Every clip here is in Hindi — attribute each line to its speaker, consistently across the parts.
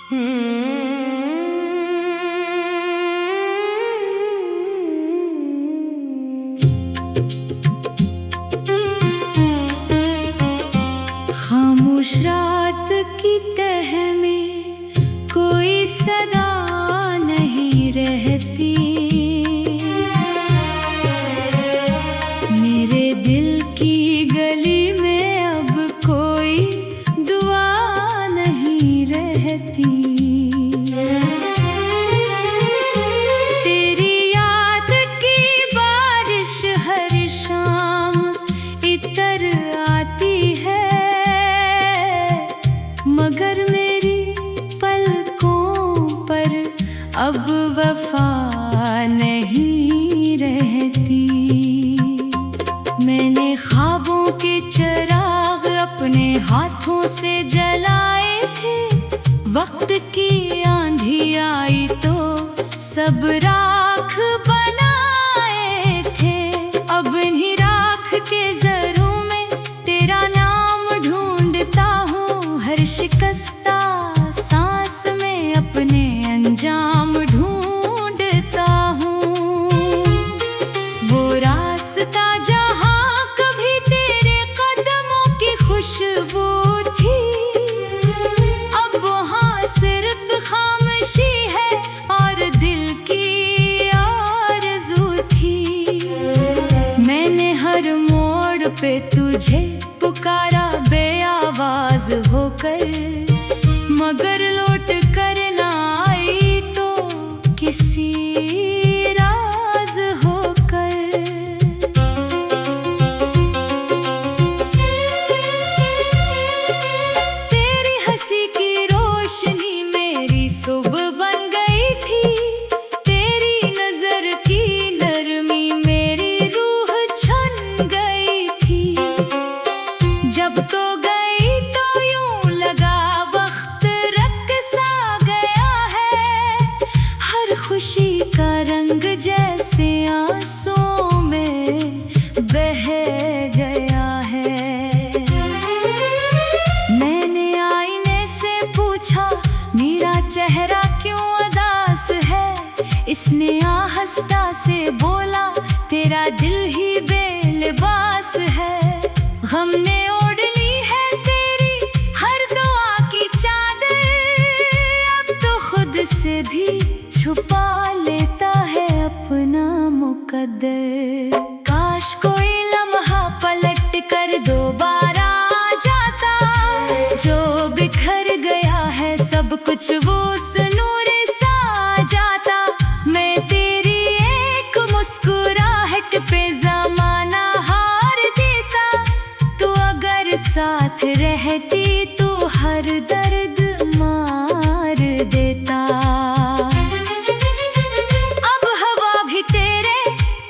Speaker 1: खामोश रात की तह में कोई सदा नहीं रहती। मेरे दिल की गली में अब कोई दुआ नहीं रहती। तेरी याद की बारिश हर शाम इतर आती है, मगर मेरी पलकों पर अब वफा नहीं रहती। मैंने ख्वाबों के चिराग अपने हाथों से जलाए थे। वक्त की आंधी आई तो सब राख बनाए थे। अब इन्हीं राख के जरों में तेरा नाम ढूंढता हूँ। हर शिकस्ता सांस में अपने अंजाम ढूंढता हूँ। वो रास्ता जहाँ कभी तेरे कदमों की खुशबू थी, अब वहाँ सिर्फ खामोशी है और दिल की आरज़ू थी। मैंने हर मोड़ पे तुझे पुकारा बेआवाज होकर, मगर लौट कर ना आई तो किसी राज होकर। तेरी हंसी की रोशनी मेरी सुबह बन गई थी। तेरी नजर की नरमी मेरी रूह छन गई थी। जब तो गई तो यूं लगा वक्त रक़्सा गया है। हर खुशी का रंग जैसे आंसुओं में बह गया है। मैंने आईने से पूछा मेरा चेहरा क्यों उदास है। इसने आहिस्ता से बोला तेरा दिल ही बेलिबास है। गम ने ओढ़ ली है तेरी हर दुआ की चादर, अब तो खुद से भी छुपा लेता है अपना मुकद्दर। काश कोई लम्हा पलट कर दोबारा आ जाता, जो बिखर गया है सब कुछ वो उस नूर सा आ जाता। मैं तेरी एक मुस्कुराहट पे ज़माना हार देता। तू अगर साथ रहती तो हर दर्द मार देता। अब हवा भी तेरे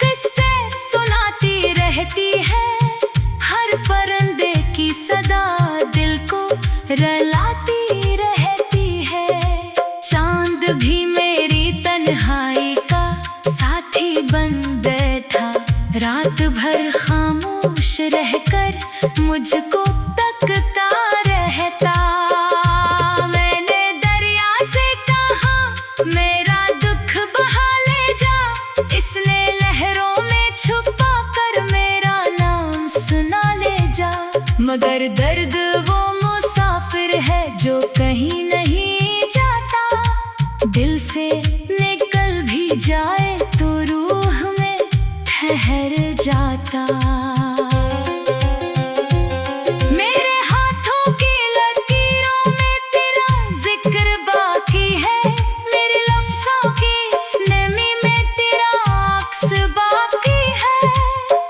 Speaker 1: किस्से सुनाती रहती है। हर परिंदे की सदा दिल को रुलाती रहती है। चांद भी मेरी तन्हाई का साथी बन बैठा। रात भर खामोश रहकर मुझको तकता रहता। मैंने दरिया से कहा मेरा दुख बहा ले जा। इसने लहरों में छुपा कर मेरा नाम सुना ले जा। मगर दर्द वो मुसाफिर है जो कहीं नहीं जाता। दिल से निकल भी जाए तो रूह में ठहर जाता। मेरे हाथों की लकीरों में तेरा जिक्र बाकी है। मेरे लफ्ज़ों की नमी में तेरा अक्स बाकी है।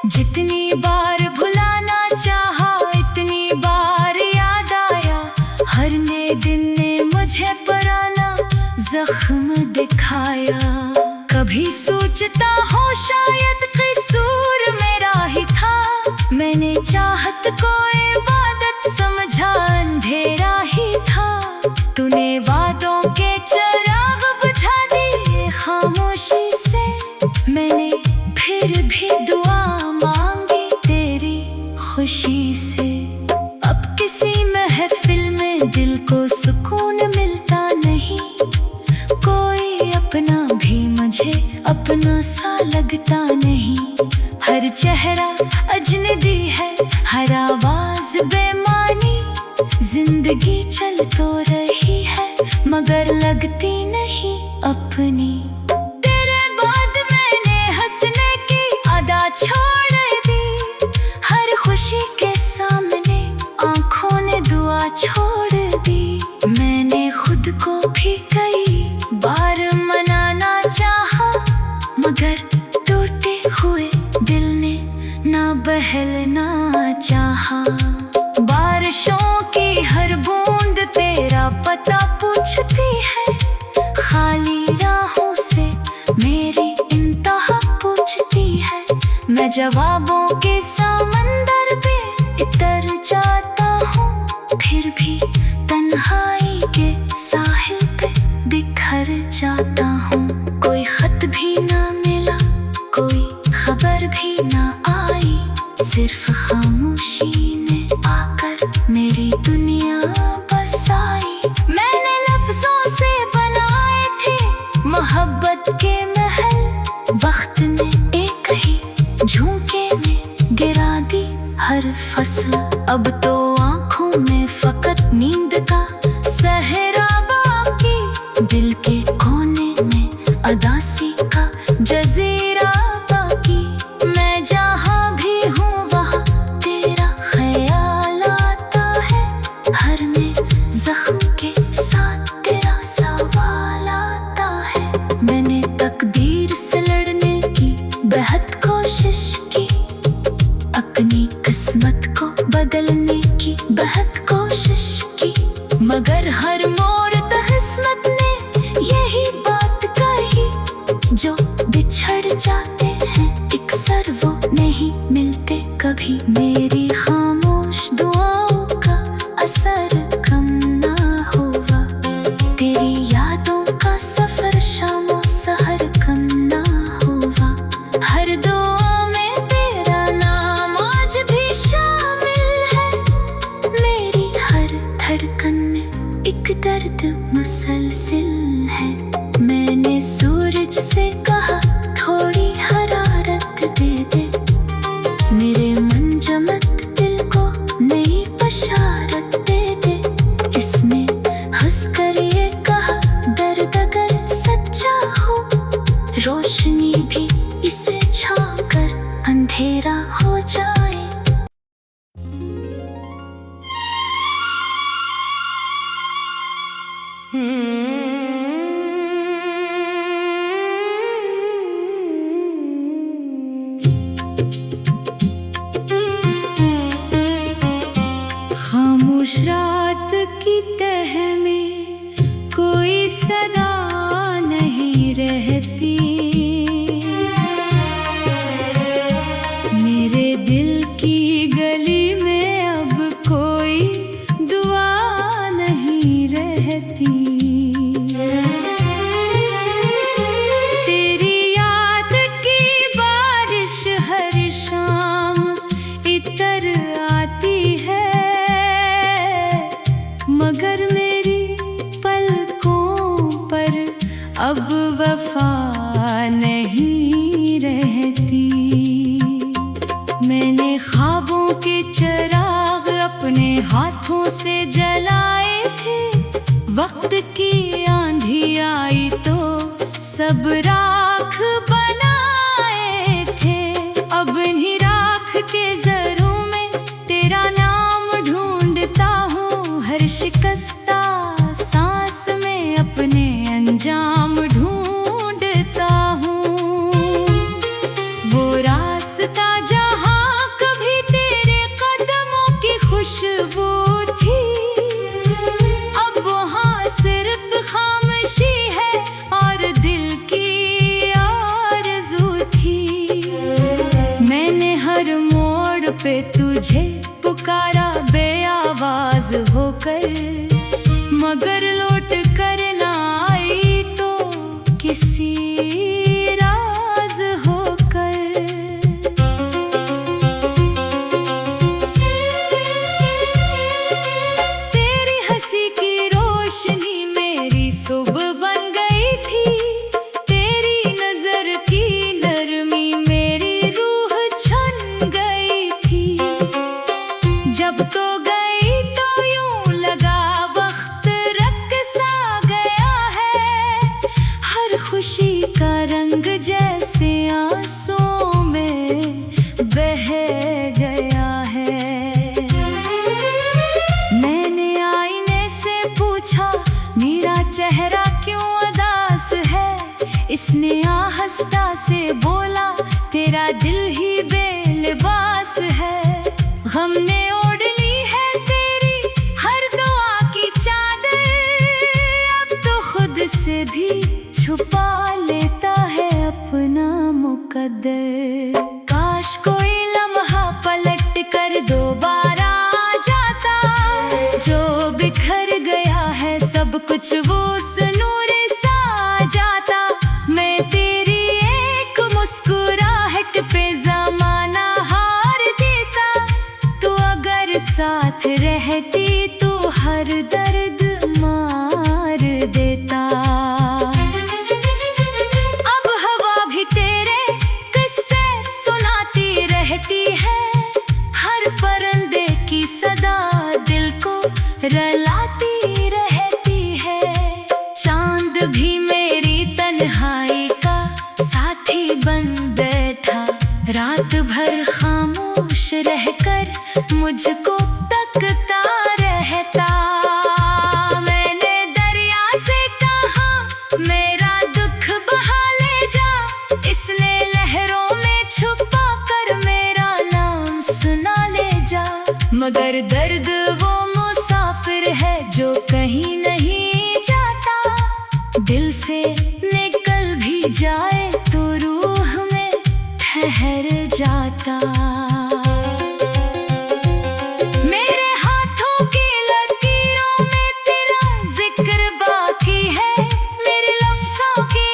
Speaker 1: जितनी बार भुलाना चाहा इतनी बार याद आया। हर नए दिन ने मुझे पुराना जख्म दिखाया। कभी सोचता हूँ शायद कसूर मेरा ही था। मैंने चाहत को इबादत समझा, अंधेरा ही था। तूने वादों के चिराग बुझा दिए खामोशी से। मैंने फिर भी दुआ मांगी तेरी खुशी से। अब किसी महफिल में दिल को सुकून मिलता नहीं। अपना भी मुझे अपना सा लगता नहीं। हर चेहरा अजनबी है, हर आवाज बेमानी। जिंदगी चल तो रही है मगर लगती नहीं अपनी। तेरे बाद मैंने हंसने की आदत छोड़ दी। हर खुशी के सामने आंखों ने दुआ छोड़ दी। मैंने खुद को भी कई बार मनाना चाहा मगर टूटे हुए दिल ने ना बहलना चाहा। बारिशों की हर बूंद तेरा पता पूछती है। खाली राहों से मेरी इंतहा पूछती है। मैं जवाबों के समंदर पे इतर जाता हूँ, फिर भी तन्हाई के साहिल पे बिखर जाता हूँ। कोई खत भी ना मिला, कोई खबर भी ना आई, सिर्फ खामोशी ने आकर मेरी दुनिया बसाई। मैंने लफ्जों से बनाए थे मोहब्बत के महल, वक्त ने एक ही झोंके में गिरा दी हर फसल। अब तो आंखों में फकत नींद का सहरा बाकी, दिल के कोने में अदासी का जजीरा बाकी। मैं जहाँ भी हूँ वहाँ तेरा ख्याल आता है, हर में जख्म के साथ तेरा सवाल आता है। मैंने तकदीर से लड़ने की बेहद कोशिश की, अपनी किस्मत को बदलने की बेहद कोशिश की, मगर हर मोड़ किस्मत ने यही बात कही। जो बिछड़ जाते हैं अक्सर वो नहीं मिलते कभी। मेरी खामोश दुआओं का असर कम ना हुआ, तेरी यादों का सफर शामों सहर कम ना हुआ। हर दुआ में तेरा नाम आज भी शामिल है, मेरी हर धड़कन में एक दर्द मुसलसिल है। मैंने सूरज से कहा थोड़ी हरारत दे दे, मेरे मंजमत दिल को नई बशारत दे दे। इसने हंसकर ये कहा दर्द अगर सच्चा हो, रोशनी भी इसे छाकर अंधेरा हो जाए। खामोश रात की तह में कोई सदा नहीं रहती। मेरे दिल की गली में अब कोई दुआ नहीं रहती। तेरी याद की बारिश हर शाम इतर आती है, मगर मेरी पलकों पर अब वफा नहीं रहती। मैंने ख्वाबों के चिराग अपने हाथों से जलाए थे, वक्त की आंधी आई तो सब राख बनाए थे। अब इन्हीं राख के जरों में तेरा नाम ढूंढता हूँ, हर शिकस्ता सांस में अपने अंजाम ढूंढता हूँ। वो रास्ता जहाँ कभी तेरे कदमों की खुशबू थी, अब वहाँ सिर्फ खामोशी है और दिल की आरज़ू थी। मैंने हर मोड़ पे तुझे पुकारा बेआवाज होकर, मगर लौट कर ना आई तो किसी राज होकर। तेरी हंसी की रोशनी मेरी सुबह बन गई थी, जब तो गई तो यूं लगा वक्त रक़्सा गया है, हर खुशी का रंग जैसे आंसुओं में बह गया है। मैंने आईने से पूछा मेरा चेहरा क्यों उदास है, इसने आहिस्ता से बोला तेरा दिल ही बेलिबास है। गम ने ओढ़ ली है तेरी हर दुआ की चादर, अब तो खुद से भी छुपा लेता है अपना मुकद्दर। काश कोई लम्हा पलट कर दोबारा आ जाता, जो बिखर गया है सब कुछ वो उस नूर सा आ जाता। मैं तेरी एक मुस्कुराहट पे ज़माना हार देता, तू अगर साथ रहती तो हर दर्द मार देता। अब हवा भी तेरे किस्से सुनाती रहती है, हर परिंदे की सदा दिल को रुलाती रहती है। चांद भी मेरी तन्हाई का साथी बन बैठा, रात भर खामोश रहकर मुझको तकता रहता। मैंने दरिया से कहा मेरा दुख बहा ले जा, इसने लहरों में छुपा कर मेरा नाम सुना ले जा। मगर दर्द वो मुसाफिर है जो कहीं नहीं जाता, दिल से निकल भी जाए तो रूह में ठहर जाता। मेरे हाथों की लकीरों में तेरा जिक्र बाकी है, मेरे लफ्ज़ों की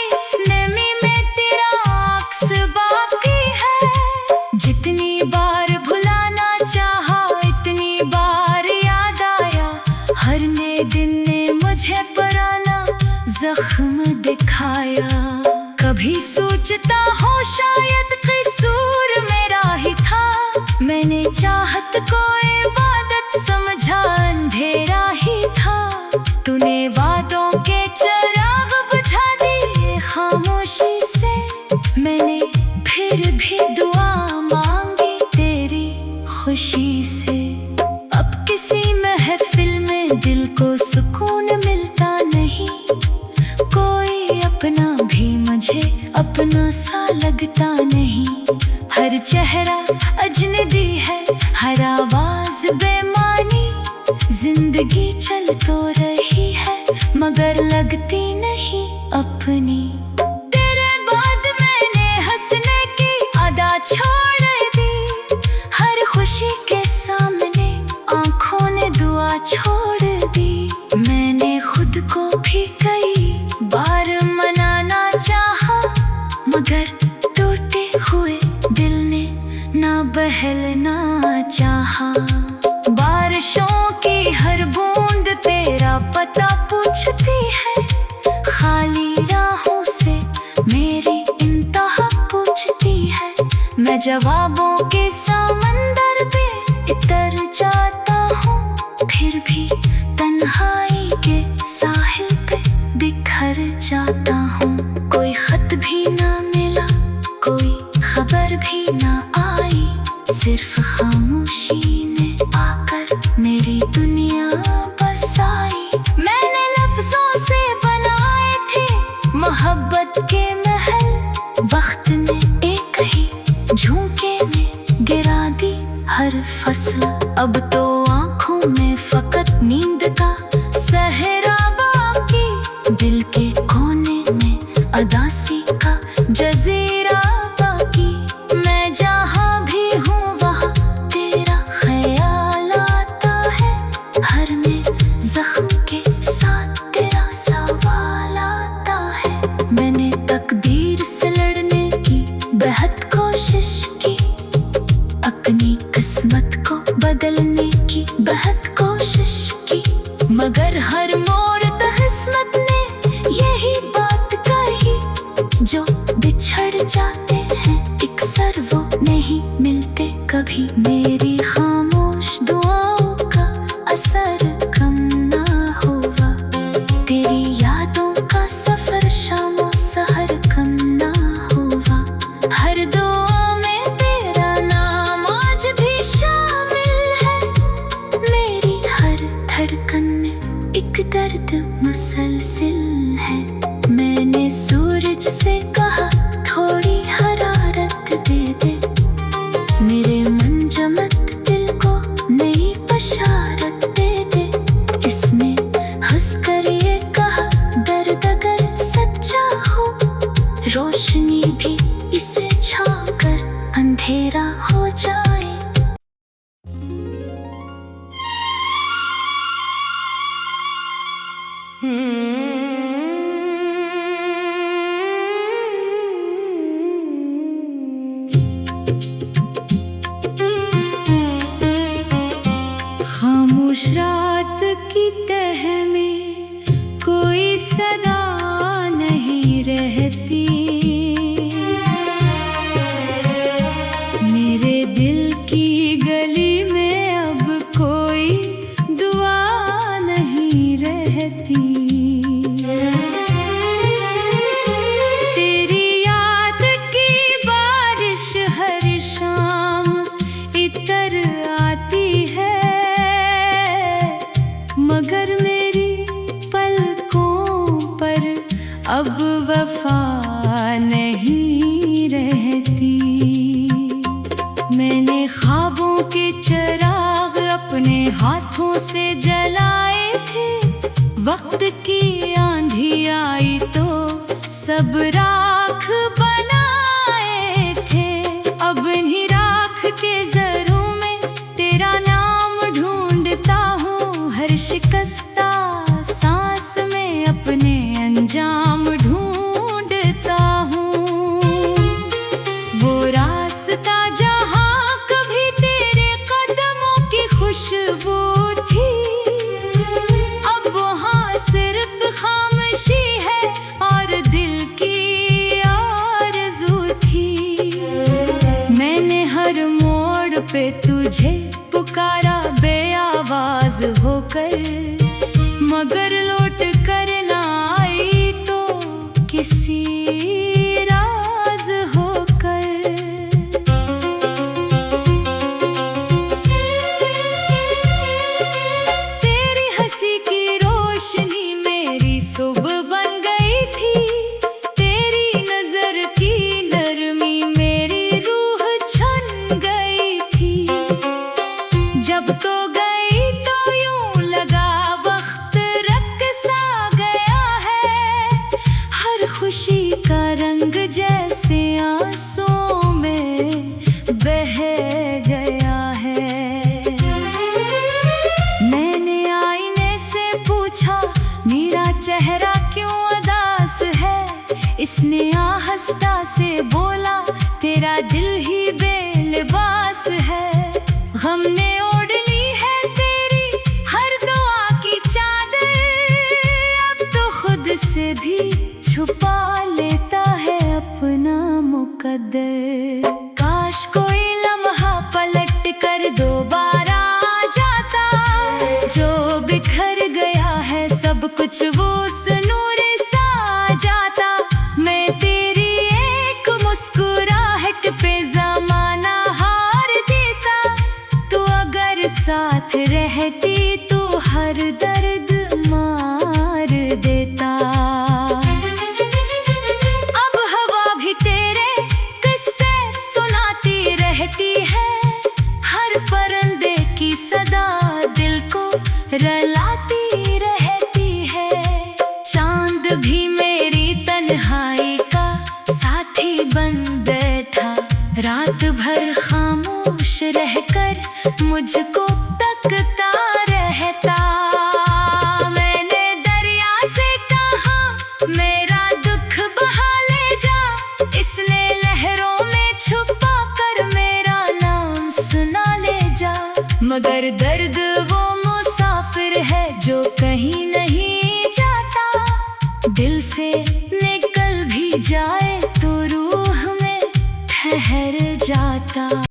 Speaker 1: नमी में तेरा अक्स बाकी है। जितनी बार भुलाना चाहा इतनी बार याद आया, हर नए दिन ने मुझे पुराना जख्म दिखाया। कभी सोचता हो शायद कसूर मेरा ही था, मैंने चाहत को इबादत समझा अंधेरा ही था। तूने वादों के चिराग बुझा दिए खामोशी से, मैंने फिर भी दुआ मांगी तेरी खुशी से। अब किसी महफिल में दिल को सुकून मिलता नहीं, कोई अपना भी मुझे अपना सा लगता नहीं। हर चेहरा अजनबी है, हर आवाज बेमानी, जिंदगी चल तो रही है मगर लगती नहीं अपनी। तेरे बाद मैंने हंसने की अदा छोड़ दी, हर खुशी के सामने आंखों ने दुआ छोड़ दी। मैंने खुद को भी कई बार मनाना चाहा, मगर टूटे हुए दिल ने ना बहलना चाहा। बारिशों की हर बूंद तेरा पता पूछती है, खाली राहों से मेरी इंतहा पूछती है। मैं जवाबों के समंदर पे इतर जाता हूँ, फिर भी तन्हाई के साहिल पे बिखर जाता हूँ। कोई खत भी ना मिला, कोई खबर भी ना आई, सिर्फ खामोशी ने आकर मेरी दुनिया बसाई। मैंने लफ्जों से बनाए थे मोहब्बत के महल, वक्त ने एक ही झोंके में गिरा दी हर फसल। अब तो आंखों में फकत नींद का सहरा बाकी, दिल के कोने में अदासी का जजीरा बाकी। मैं जहाँ भी हूँ वहाँ तेरा ख्याल आता है, हर में जख्म के साथ तेरा सवाल आता है। मैंने तकदीर से लड़ने की बेहद कोशिश की, अपनी किस्मत को बदलने की बेहद कोशिश की, मगर हर मोड़ तहस्मत ने यही बात कही, जो बिछड़ जाते हैं अक्सर वो नहीं मिलते कभी। मेरी खामोश दुआ दर्द मुसलसिल है। मैंने सूरज से कहा थोड़ी हरारत दे दे, मेरे मंजमत दिल को नई बशारत दे दे। इसने हंसकर ये कहा दर्द अगर सच्चा हो, रोशनी भी इसे छाकर अंधेरा हो जाए। खामोश रात की तह में कोई सदा नहीं रहती, मेरे दिल की गली में अब कोई दुआ नहीं रहती। तेरी याद की बारिश हर शाम इतर आती है, मगर मेरी पलकों पर अब वफा नहीं रहती। मैंने ख्वाबों के चिराग अपने हाथों से जलाए थे, वक्त की आंधी आई तो सब राख बनाए थे। अब इन्हीं राख के ज़रों में तेरा नाम ढूंढता हूँ, हर शिकस्ता सांस में अपने अंजाम ढूंढता हूँ। वो रास्ता जहाँ कभी तेरे कदमों की खुशबू थी, अब वहाँ सिर्फ खामोशी है और दिल की आरज़ू थी। मैंने हर मोड़ पे तुझे पुकारा बेआवाज होकर, मगर लौट कर ना आई तो किसी राज होकर। तेरी हंसी की रोशनी मेरी सुबह बन गई थी, तेरी नजर की नरमी मेरी रूह छन गई थी। जब तो गई तो यूं लगा वक्त रक़्सा गया है, हर खुशी का रंग जैसे आंसुओं में बह गया है। मैंने आईने से पूछा मेरा चेहरा क्यों उदास है, इसने आहिस्ता से बोला तेरा दिल ही बेलिबास है। गम ने ओढ़ ली है तेरी हर दुआ की चादर, अब तो खुद से भी छुपा लेता है अपना मुकद्दर। काश कोई लम्हा पलट कर दोबारा आ जाता, जो बिखर गया है सब कुछ वो नूर सा आ जाता। मैं तेरी एक मुस्कुराहट पे ज़माना हार देता, तो अगर साथ रहती तो हर दर्द मार देता। अब हवा भी तेरे किस्से सुनाती रहती है, हर परिंदे की सदा दिल को रलाती रहती है। चांद भी मेरी तन्हाई का साथी बन बैठा, रात भर खामोश रहकर मुझको तकता रहता। मैंने दरिया से कहा मेरा दुख बहा ले जा, इसने लहरों में छुपा कर मेरा नाम सुना ले जा। मगर दर्द वो मुसाफिर है जो कहीं नहीं जाता, दिल से निकल भी जाए तो रूह में ठहर जाता।